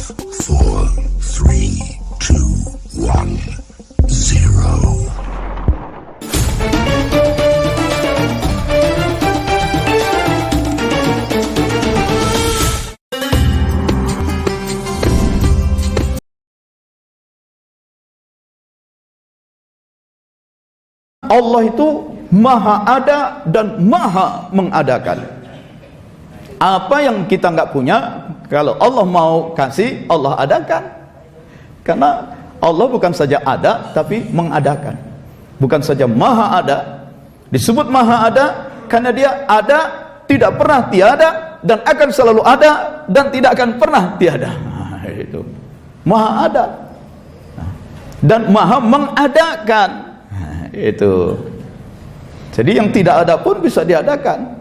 4, 3, 2, 1, 0. Allah itu maha ada dan maha mengadakan. Apa yang kita nggak punya, kalau Allah mau kasih, Allah adakan. Karena Allah bukan saja ada, tapi mengadakan. Bukan saja maha ada. Disebut maha ada karena dia ada, tidak pernah tiada, dan akan selalu ada, dan tidak akan pernah tiada. Itu maha ada dan maha mengadakan. Itu. Jadi yang tidak ada pun bisa diadakan.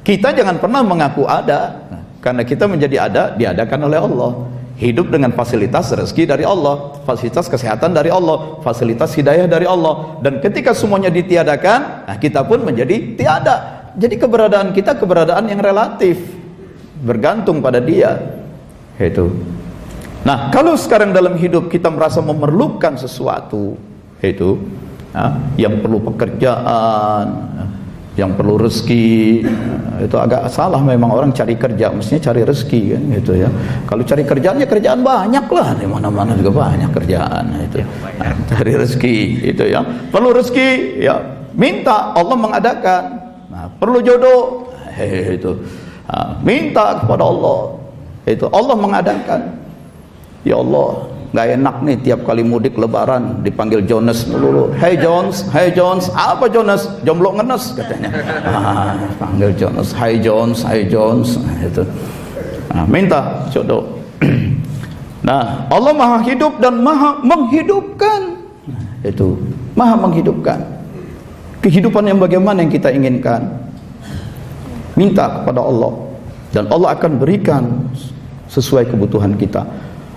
Kita jangan pernah mengaku ada, karena kita menjadi ada diadakan oleh Allah. Hidup dengan fasilitas rezeki dari Allah, fasilitas kesehatan dari Allah, fasilitas hidayah dari Allah. Dan ketika semuanya ditiadakan, nah kita pun menjadi tiada. Jadi keberadaan kita keberadaan yang relatif, bergantung pada Dia. Itu. Nah, kalau sekarang dalam hidup kita merasa memerlukan sesuatu, itu yang perlu pekerjaan, yang perlu rezeki, itu agak salah. Memang orang cari kerja mestinya cari rezeki kan, gitu ya. Kalau cari kerjaan, ya kerjaan banyak lah, di mana-mana juga banyak kerjaan itu. Cari rezeki itu ya. Perlu rezeki, ya minta, Allah mengadakan. Nah, perlu jodoh, itu minta kepada Allah, itu Allah mengadakan. Ya Allah, nggak enak nih tiap kali mudik lebaran dipanggil Jonas melulu. Hey Jones, hey Jones. Apa Jonas? Jomblo ngenes katanya. Panggil Jonas, hey Jones, hey Jones. Itu. Minta jodoh. Nah, Allah maha hidup dan maha menghidupkan. Itu, maha menghidupkan. Kehidupan yang bagaimana yang kita inginkan, minta kepada Allah, dan Allah akan berikan sesuai kebutuhan kita.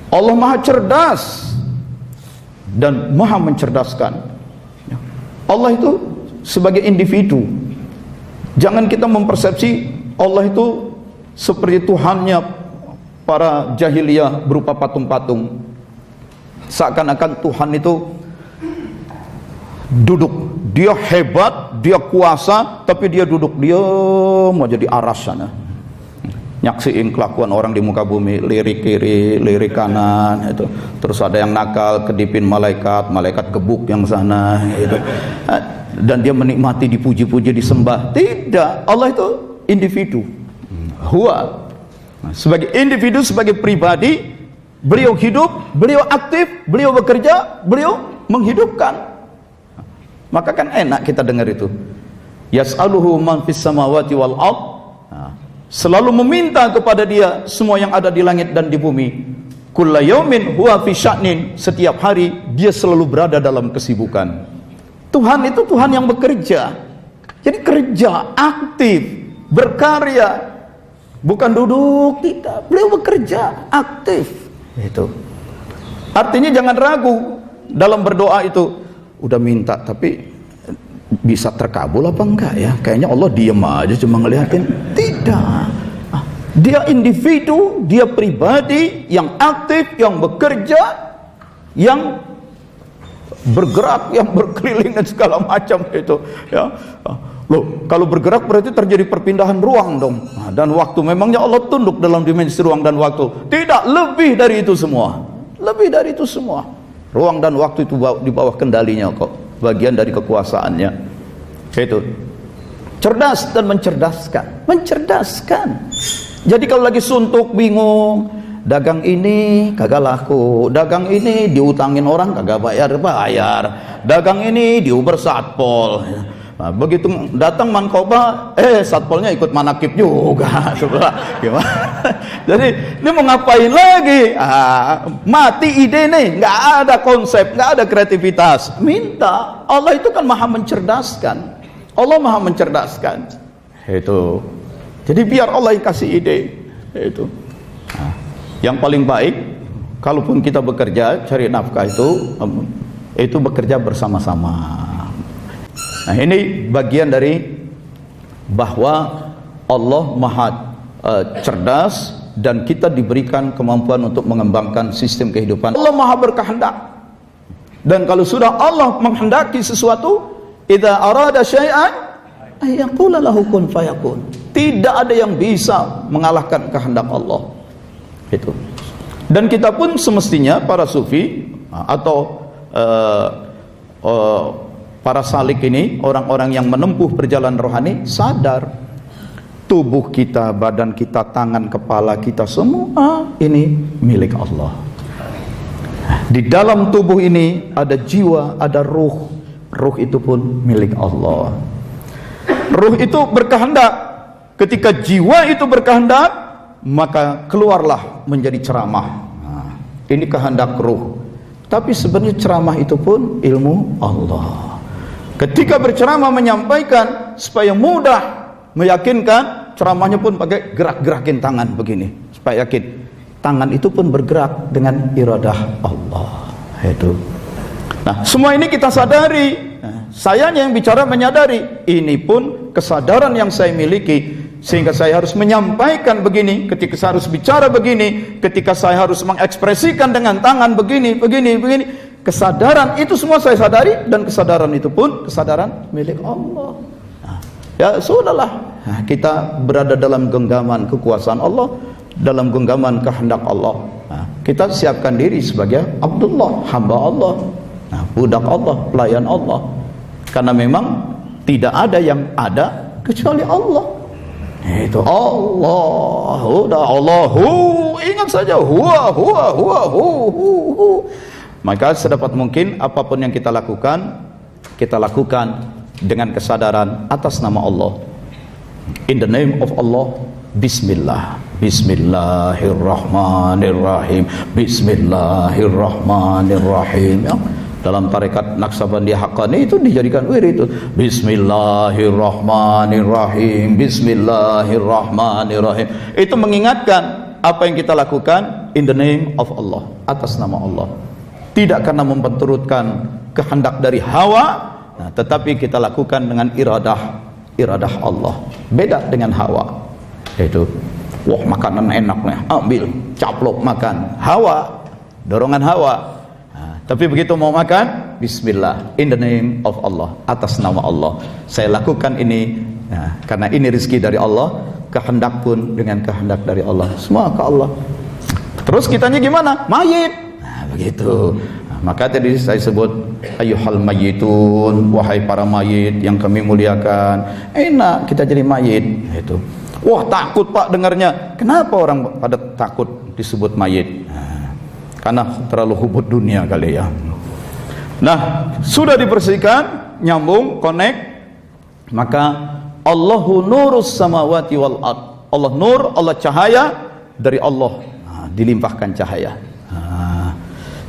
Allah maha cerdas dan maha mencerdaskan. Allah itu sebagai individu. Jangan kita mempersepsi Allah itu seperti Tuhannya para jahiliyah berupa patung-patung. Seakan-akan Tuhan itu duduk, dia hebat, dia kuasa, tapi dia duduk diam aja di aras sana, nyaksiin kelakuan orang di muka bumi, lirik kiri, lirik kanan, itu. Terus ada yang nakal, kedipin malaikat, malaikat gebuk yang sana, itu. Dan dia menikmati, dipuji-puji, disembah. Tidak, Allah itu individu. Huwa. Sebagai individu, sebagai pribadi, beliau hidup, beliau aktif, beliau bekerja, beliau menghidupkan. Maka kan enak kita dengar itu. Yas'aluhu man fis samawati wal ard. Selalu meminta kepada Dia semua yang ada di langit dan di bumi. Kulla yaumin huwa fi sya'nin. Setiap hari Dia selalu berada dalam kesibukan. Tuhan itu Tuhan yang bekerja. Jadi kerja, aktif, berkarya. Bukan duduk, tidak. Beliau bekerja, aktif. Itu. Artinya jangan ragu dalam berdoa itu. Udah minta tapi bisa terkabul apa enggak ya? Kayaknya Allah diem aja cuma ngeliatin. Tidak. Dia individu, dia pribadi yang aktif, yang bekerja, yang bergerak, yang berkeliling dan segala macam itu. Ya. Loh, kalau bergerak berarti terjadi perpindahan ruang dong. Dan waktu. Memangnya Allah tunduk dalam dimensi ruang dan waktu? Tidak, lebih dari itu semua. Lebih dari itu semua. Ruang dan waktu itu di bawah kendalinya kok. Bagian dari kekuasaannya. Itu. Cerdas dan mencerdaskan. Mencerdaskan. Jadi kalau lagi suntuk, bingung, dagang ini kagak laku, dagang ini diutangin orang kagak bayar, dagang ini diuber satpol. Nah, begitu datang mankoba, satpolnya ikut manakib juga. Gimana? Jadi ini mau ngapain lagi? Mati ide nih, nggak ada konsep, nggak ada kreativitas. Minta. Allah itu kan maha mencerdaskan. Allah maha mencerdaskan. Itu. Jadi biar Allah yang kasih ide. Itu. Yang paling baik, kalaupun kita bekerja cari nafkah itu bekerja bersama-sama. Nah, ini bagian dari bahwa Allah maha cerdas, dan kita diberikan kemampuan untuk mengembangkan sistem kehidupan. Allah Maha berkehendak, dan kalau sudah Allah menghendaki sesuatu, idza arada syai'an ayyaqula lahu kun fayakun. Tidak ada yang bisa mengalahkan kehendak Allah. Itu. Dan kita pun semestinya para sufi atau para salik ini, orang-orang yang menempuh perjalanan rohani, sadar tubuh kita, badan kita, tangan, kepala kita, semua ini milik Allah. Di dalam tubuh ini ada jiwa, ada ruh. Ruh itu pun milik Allah. Ruh itu berkehendak. Ketika jiwa itu berkehendak, maka keluarlah menjadi ceramah. Ini kehendak ruh. Tapi sebenarnya ceramah itu pun ilmu Allah. Ketika berceramah menyampaikan supaya mudah meyakinkan, ceramahnya pun pakai gerak-gerakin tangan begini supaya yakin. Tangan itu pun bergerak dengan iradah Allah. Itu. Nah, semua ini kita sadari. Sayanya yang bicara menyadari. Ini pun kesadaran yang saya miliki, sehingga saya harus menyampaikan begini, ketika saya harus bicara begini, ketika saya harus mengekspresikan dengan tangan begini. Kesadaran itu semua saya sadari, dan kesadaran itu pun kesadaran milik Allah. Ya sudahlah, kita berada dalam genggaman kekuasaan Allah, dalam genggaman kehendak Allah. Kita siapkan diri sebagai Abdullah, hamba Allah, budak Allah, pelayan Allah. Karena memang tidak ada yang ada kecuali Allah. Itu Allah, udah Allahu, ingat saja huwa. Maka sedapat mungkin apapun yang kita lakukan dengan kesadaran atas nama Allah. In the name of Allah, Bismillah, Bismillahirrahmanirrahim, Bismillahirrahmanirrahim. Ya. Dalam tarekat Naqsabandiyah Haqqani itu dijadikan wirid itu. Bismillahirrahmanirrahim, Bismillahirrahmanirrahim. Itu mengingatkan apa yang kita lakukan in the name of Allah, atas nama Allah. Tidak karena memperturutkan kehendak dari hawa, tetapi kita lakukan dengan iradah Allah. Beda dengan hawa. Itu, wah makanan enak nih, ambil, caplok makan. Hawa, dorongan hawa. Tapi begitu mau makan, Bismillah, in the name of Allah, atas nama Allah. Saya lakukan ini karena ini rezeki dari Allah, kehendak pun dengan kehendak dari Allah. Semua ke Allah. Terus kitanya gimana? Mayit. Begitu. Maka tadi saya sebut ayyuhal mayyitun, wahai para mayit yang kami muliakan. Enak kita jadi mayit. Itu. Wah takut Pak dengarnya. Kenapa orang pada takut disebut mayit? Karena terlalu hubud dunia kali ya. Nah, sudah dibersihkan, nyambung, connect, maka Allahu nurus samawati wal ard. Allah nur, Allah cahaya dari Allah. Dilimpahkan cahaya.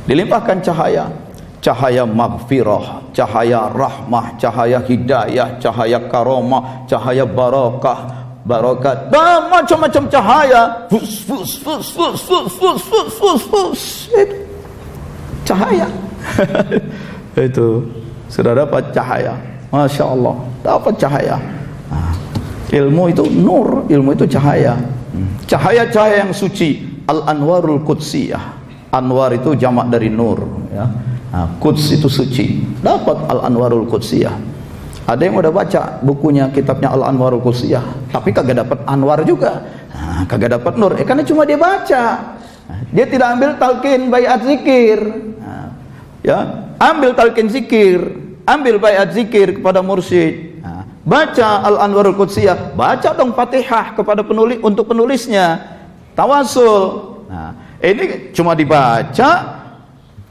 Dilimpahkan cahaya. Cahaya maghfirah, cahaya rahmah, cahaya hidayah, cahaya karamah, cahaya barakah, barakat, dan macam-macam cahaya. Cahaya. Itu sudah dapat cahaya. Masya Allah, dapat cahaya. Ilmu itu nur, ilmu itu cahaya. Cahaya-cahaya yang suci, al-anwarul qudsiyah. Anwar itu jamak dari nur, ya. Quds itu suci. Dapat al-anwarul qudsiyah. Ada yang udah baca bukunya, kitabnya Al-Anwarul Qudsiyah, tapi kagak dapat anwar juga. Kagak dapat nur. Karena cuma dia baca. Dia tidak ambil talqin baiat zikir. Ya, ambil talqin zikir, ambil baiat zikir kepada mursyid. Baca Al-Anwarul Qudsiyah, baca dong Fatihah kepada penulis, untuk penulisnya. Tawasul. Ini cuma dibaca,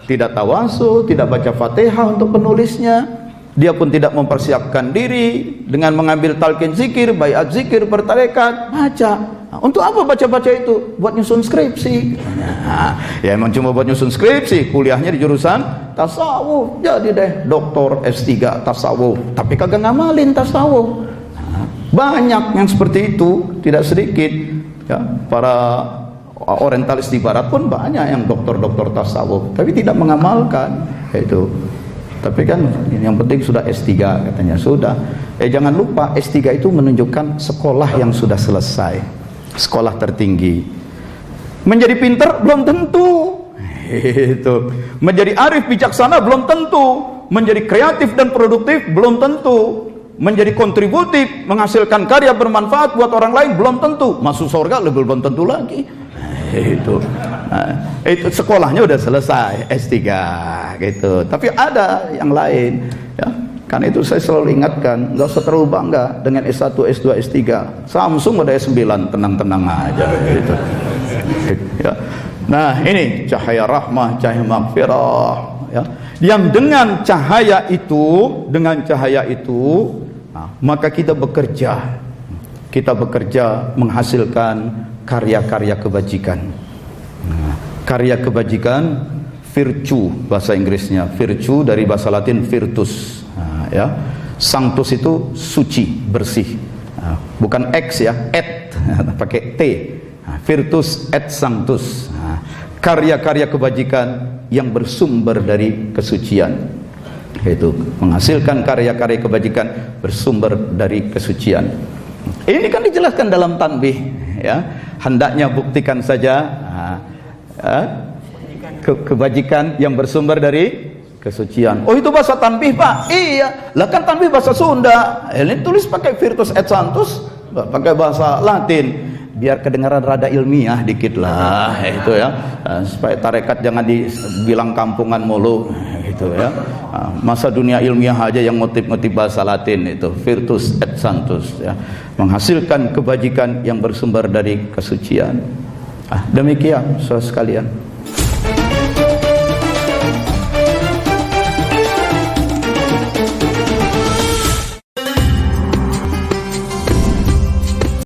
tidak tawasul, tidak baca Fatihah untuk penulisnya. Dia pun tidak mempersiapkan diri dengan mengambil talqin zikir, baiat zikir, bertarekat, baca. Untuk apa baca-baca itu? Buat nyusun skripsi. Ya emang cuma buat nyusun skripsi. Kuliahnya di jurusan tasawuf. Jadi deh doktor S3 tasawuf, tapi kagak ngamalin tasawuf. Banyak yang seperti itu, tidak sedikit. Ya, para orientalis di barat pun banyak yang doktor-doktor tasawuf, tapi tidak mengamalkan. Itu. Tapi kan yang penting sudah S3 katanya. Sudah. Jangan lupa S3 itu menunjukkan sekolah yang sudah selesai. Sekolah tertinggi. Menjadi pinter belum tentu. Itu. Menjadi arif bijaksana belum tentu. Menjadi kreatif dan produktif belum tentu. Menjadi kontributif, menghasilkan karya bermanfaat buat orang lain belum tentu. Masuk surga belum tentu lagi. Itu. Nah, itu sekolahnya udah selesai S3 gitu. Tapi ada yang lain, ya. Karena itu saya selalu ingatkan, nggak usah terlalu bangga dengan S1, S2, S3. Samsung udah S9, tenang-tenang aja gitu. Ya. Nah, ini cahaya rahmah, cahaya maghfirah, ya. Yang dengan cahaya itu, nah, maka kita bekerja menghasilkan karya-karya kebajikan. Nah, karya kebajikan, virtue bahasa Inggrisnya, virtue dari bahasa Latin virtus. Nah, ya, sanctus itu suci, bersih. Nah, bukan X ya, et, pakai T. Nah, virtus et sanctus. Nah, karya-karya kebajikan yang bersumber dari kesucian. Itu menghasilkan karya-karya kebajikan bersumber dari kesucian. Ini kan dijelaskan dalam tanbih, ya. Hendaknya buktikan saja kebajikan yang bersumber dari kesucian. Oh, itu bahasa tanbih, Pak? Iya, lah kan tanbih bahasa Sunda. Ini tulis pakai virtus et sanctus, pakai bahasa Latin, biar kedengaran rada ilmiah dikit lah, itu ya. Supaya tarekat jangan dibilang kampungan mulu, gitu ya. Masa dunia ilmiah aja yang motif-motif bahasa Latin itu, virtus et sanctus, ya. Menghasilkan kebajikan yang bersumber dari kesucian. Demikian saudara sekalian.